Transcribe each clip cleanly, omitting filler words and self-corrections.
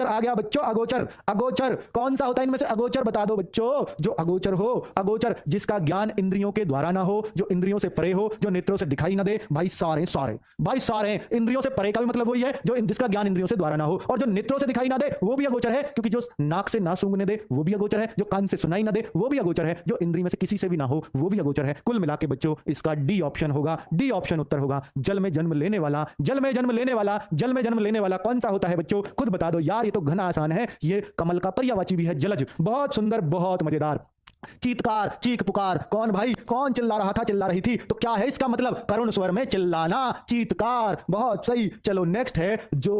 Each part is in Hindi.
आ गया बच्चों, अगोचर। अगोचर कौन सा होता है इनमें से? अगोचर बता दो बच्चों। जो अगोचर हो, अगोचर जिसका ज्ञान इंद्रियों के द्वारा ना हो, जो इंद्रियों से परे हो, जो नेत्रों से दिखाई ना दे। भाई सारे सारे, भाई सारे इंद्रियों से परे का भी मतलब वही है, जो जिसका ज्ञान इंद्रियों से द्वारा ना हो, और जो नेत्रों से दिखाई ना दे वो भी अगोचर है, क्योंकि जो नाक से ना सूंघने दे वो भी अगोचर है, जो कान से सुनाई ना दे वो भी अगोचर है, जो इंद्रिय में से किसी से भी ना हो वो भी अगोचर है। कुल मिला के बच्चों इसका डी ऑप्शन होगा, डी ऑप्शन उत्तर होगा। जल में जन्म लेने वाला, जल में जन्म लेने वाला, जल में जन्म लेने वाला कौन सा होता है बच्चों? खुद बता दो यार, ये तो घना आसान है। ये कमल का पर्यायवाची भी है, जलज। बहुत सुंदर, बहुत मजेदार। चीतकार, चीख पुकार, कौन भाई, कौन चिल्ला रहा था, चिल्ला रही थी? तो क्या है इसका मतलब? करुण स्वर में चिल्लाना, चीतकार। बहुत सही। चलो नेक्स्ट है जो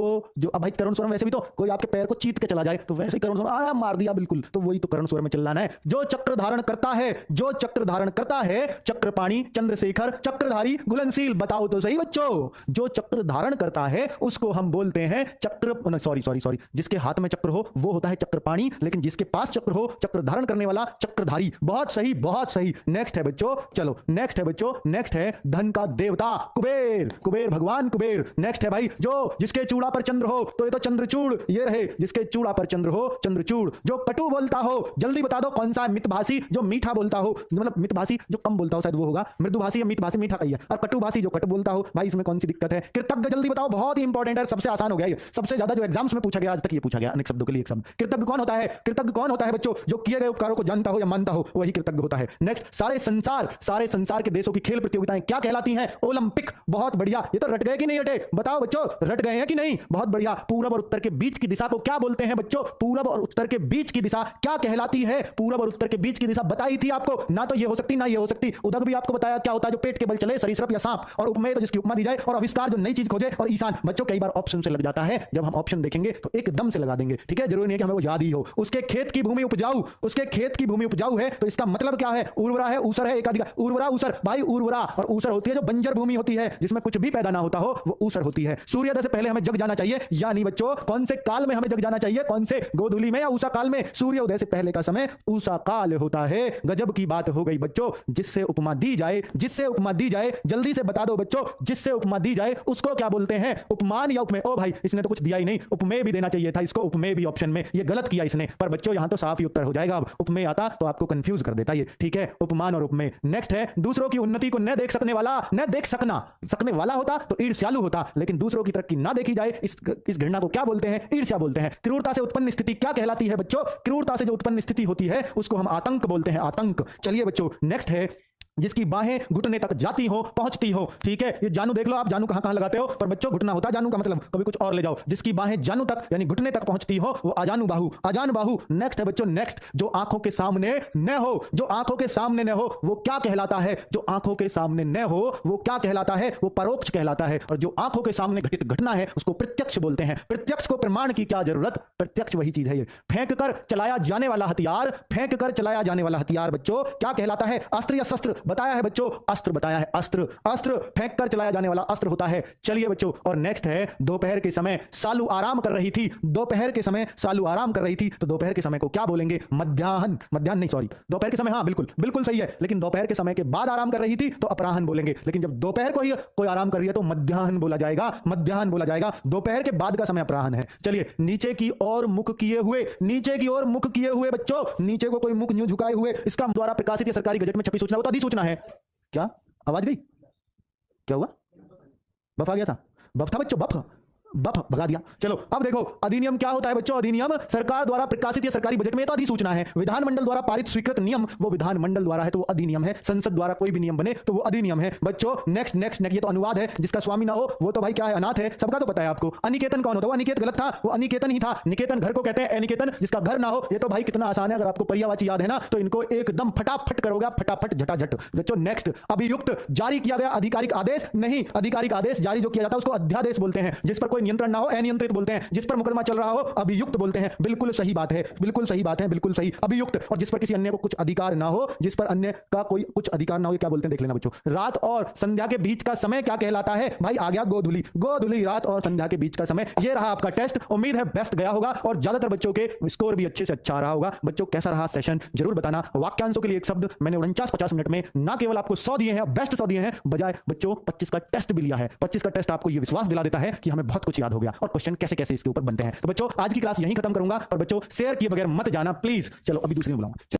अब भाई करुण स्वर में, वैसे भी तो कोई आपके पैर को चीत के चला जाए तो वैसे ही करुण स्वर मार दिया बिल्कुल, तो वही तो करुण स्वर में चिल्लाना है। जो चक्र धारण करता है, जो चक्र धारण करता है, चक्रपाणी, चंद्रशेखर, चक्रधारी, घुलनशील। बताओ तो सही बच्चों, जो चक्र धारण करता है उसको हम बोलते हैं चक्र, सॉरी सॉरी सॉरी, जिसके हाथ में चक्र हो वो होता है चक्रपाणी, लेकिन जिसके पास चक्र हो, चक्र धारण करने वाला, चक्रधारी। बहुत सही, बहुत सही। नेक्स्ट है बच्चों, चलो नेक्स्ट है बच्चों, नेक्स्ट है धन का देवता कुबेर, कुबेर भगवान कुबेर। नेक्स्ट है भाई जो जिसके चूड़ा पर चंद्र हो, तो ये तो चंद्रचूड़, ये रहे जिसके चूड़ा पर चंद्र हो, चंद्रचूड़। जो कटु बोलता हो, जल्दी बता दो कौन सा? मितभाषी, जो मीठा बोलता हो, मतलब मितभाषी जो कम बोलता हो शायद वो होगा, मृदुभाषी या मितभाषी मीठा कही है, और कटुभाषी जो कट बोलता हो। भाई इसमें कौन सी दिक्कत है? कृतज्ञ, जल्दी बताओ, बहुत ही इंपॉर्टेंट है, सबसे आसान हो गया ये, सबसे ज्यादा जो एग्जाम्स में पूछा गया आज तक ये पूछा गया, अनेक शब्दों के लिए एक शब्द। कृतज्ञ कौन होता है? कृतज्ञ कौन होता है बच्चों? जो किए गए उपकारों को जानता हो या मानता हो वही कृतज्ञ होता है। नेक्स्ट, सारे संसार के देशों की खेल प्रतियोगिताएं क्या कहलाती हैं? ओलंपिक। बहुत बढ़िया। ये तो रट गए कि नहीं रटे? बताओ बच्चों, रट गए हैं कि नहीं? बहुत बढ़िया। पूरब और उत्तर के बीच की दिशा को क्या बोलते हैं बच्चों? पूरब और उत्तर के बीच की दिशा क्या कहलाती है? पूरब और उत्तर के बीच की दिशा बताई थी आपको ना, तो ये हो सकती ना ये हो सकती। उदक भी आपको बताया क्या होता है, जो पेट के बल चले, सरीसृप या सांप। और उपमेय तो जिसकी उपमा दी जाए, और आविष्कार जो नई चीज खोजे, और ईशान बच्चों कई बार ऑप्शन से लग जाता है, जब हम ऑप्शन देखेंगे तो एकदम से लगा देंगे, ठीक है? जरूरी नहीं है कि हमें वो याद ही हो। उसके खेत की भूमि उपजाऊ, उसके खेत की भूमि उपजाऊ है, तो इसका मतलब क्या है? उर्वरा है, ऊसर है, एकाधिकार। उर्वरा, ऊसर। भाई उर्वरा और ऊसर होती है जो बंजर भूमि होती है, जिसमें कुछ भी पैदा ना होता हो, वो ऊसर होती है। सूर्योदय से पहले हमें जग जाना चाहिए, या नहीं बच्चों? कौन से काल में हमें जग जाना चाहिए? कौन से, गोधूली में या ऊषा काल में? सूर्योदय से पहले का समय ऊषा काल होता है। गजब की बात हो गई बच्चों। जिससे उपमा दी जाए, जिससे उपमा दी जाए, जल्दी से बता दो बच्चों, जिससे उपमा दी जाए उसको क्या बोलते हैं? उपमान या उपमेय? ओ भाई इसने तो कुछ दिया ही नहीं, उपमेय भी देना चाहिए था इसको, उपमेय भी ऑप्शन में, ये गलत किया इसने। पर बच्चों यहां तो साफ ही उत्तर हो जाएगा, अब उपमेय आता तो आपको कंफ्यूज कर देता ये, ठीक है? उपमान और उपमेय। नेक्स्ट है दूसरों की उन्नति को न देख सकने वाला, न देख सकने वाला होता तो ईर्ष्यालु होता, लेकिन दूसरों की तरक्की ना देखी जाए, इस घृणा को क्या बोलते हैं? ईर्ष्या बोलते हैं। क्रूरता से उत्पन्न स्थिति क्या कहलाती है बच्चों? क्रूरता से जो उत्पन्न स्थिति होती है उसको हम आतंक बोलते हैं, आतंक। चलिए बच्चों नेक्स्ट है जिसकी बाहें घुटने तक जाती हो, पहुंचती हो, ठीक है? ये जानू देख लो आप, जानू कहां कहां लगाते हो, पर बच्चों घुटना होता है जानू का मतलब, कभी कुछ और ले जाओ। जिसकी बाहें जानू तक यानी घुटने तक पहुंचती हो वो आजानु बाहु, आजान बाहु। नेक्स्ट है बच्चों, नेक्स्ट जो आंखों के सामने न हो, जो आंखों के सामने न हो वो क्या कहलाता है? जो आंखों के सामने न हो वो क्या कहलाता है? वो परोक्ष कहलाता है। और जो आंखों के सामने घटित घटना है उसको प्रत्यक्ष बोलते हैं। प्रत्यक्ष को प्रमाण की क्या जरूरत? प्रत्यक्ष वही चीज है ये। फेंक कर चलाया जाने वाला हथियार, फेंक कर चलाया जाने वाला हथियार बच्चों क्या कहलाता है? अस्त्र या शस्त्र? बताया है बच्चों, अस्त्र बताया है, अस्त्र। अस्त्र फेंक कर चलाया जाने वाला अस्त्र होता है। चलिए बच्चों, और नेक्स्ट है दोपहर के समय सालू आराम कर रही थी, दोपहर के समय सालू आराम कर रही थी, तो दोपहर के समय को क्या बोलेंगे? मध्याह्न, मध्याह्न नहीं सॉरी, दोपहर के समय, हाँ बिल्कुल बिल्कुल सही है, लेकिन दोपहर के समय के बाद आराम कर रही थी तो अपराह्न बोलेंगे, लेकिन जब दोपहर को ही कोई आराम कर रही है तो मध्याह्न बोला जाएगा, मध्याह्न बोला जाएगा। दोपहर के बाद का समय अपराह्न है। चलिए नीचे की ओर मुख किए हुए, नीचे की ओर मुख किए हुए बच्चों, नीचे को कोई मुख न्यू झुकाए हुए, इसका द्वारा प्रकाशित या सरकारी गजट में छपी सूचना, वो तो अधिसूचना है। क्या आवाज गई? क्या हुआ? बफ आ गया था? बफ था बच्चों, बफ बफ भगा दिया। चलो अब देखो अधिनियम क्या होता है बच्चों? अधिनियम सरकार द्वारा प्रकाशित या सरकारी बजट में तो अधिसूचना है। विधानमंडल द्वारा पारित स्वीकृत नियम वो विधानमंडल द्वारा है तो वो अधिनियम है। संसद द्वारा कोई भी नियम बने तो वो अधिनियम है बच्चों। नेक्स्ट नेक्स्ट नेक्स्ट, ये तो अनुवाद है, जिसका स्वामी ना हो वो तो भाई क्या है? अनाथ है, सबका तो पता है आपको। अनिकेतन कौन होता है? वो अनिकेत गलत था, वो अनिकेतन ही था। निकेतन घर को कहते हैं, अनिकेतन जिसका घर ना हो। ये तो भाई कितना आसान है, अगर आपको पर्यायवाची याद है ना तो इनको एकदम फटाफट करोगे, फटाफट झटाझट बच्चों। नेक्स्ट, अभियुक्त जारी किया गया आधिकारिक आदेश नहीं, आधिकारिक आदेश जारी जो किया जाता है उसको अध्यादेश बोलते हैं। जिस पर कोई नियंत्रण ना हो अनियंत्रित बोलते हैं। जिस पर मुकदमा चल रहा हो अभियुक्त बोलते हैं। बिल्कुल सही बात है, बिल्कुल सही बात है, बिल्कुल सही, अभियुक्त। और जिस पर किसी अन्य को कुछ अधिकार ना हो, जिस पर अन्य का कोई कुछ अधिकार ना हो, क्या बोलते हैं देख लेना बच्चों। रात और संध्या के बीच का समय क्या कहलाता है? भाई आ गया गोधूली, गोधूली रात और संध्या के बीच का समय। ये रहा आपका टेस्ट, उम्मीद है बेस्ट गया होगा और ज्यादातर बच्चों के स्कोर भी अच्छे से अच्छा रहा होगा। बच्चों कैसा रहा सेशन जरूर बताना। वाक्यांशों के लिए एक शब्द मैंने 49-50 मिनट में ना केवल आपको 100 दिए हैं, बेस्ट 100 दिए हैं, बजाय बच्चों 25 का टेस्ट भी लिया है। 25 का टेस्ट आपको यह विश्वास दिला देता है कि हमें बहुत कुछ कुछ याद हो गया और क्वेश्चन कैसे कैसे इसके ऊपर बनते हैं। तो बच्चों आज की क्लास यहीं खत्म करूंगा और बच्चों शेयर किए बगैर मत जाना प्लीज। चलो अभी दूसरी में बुलाऊंगा।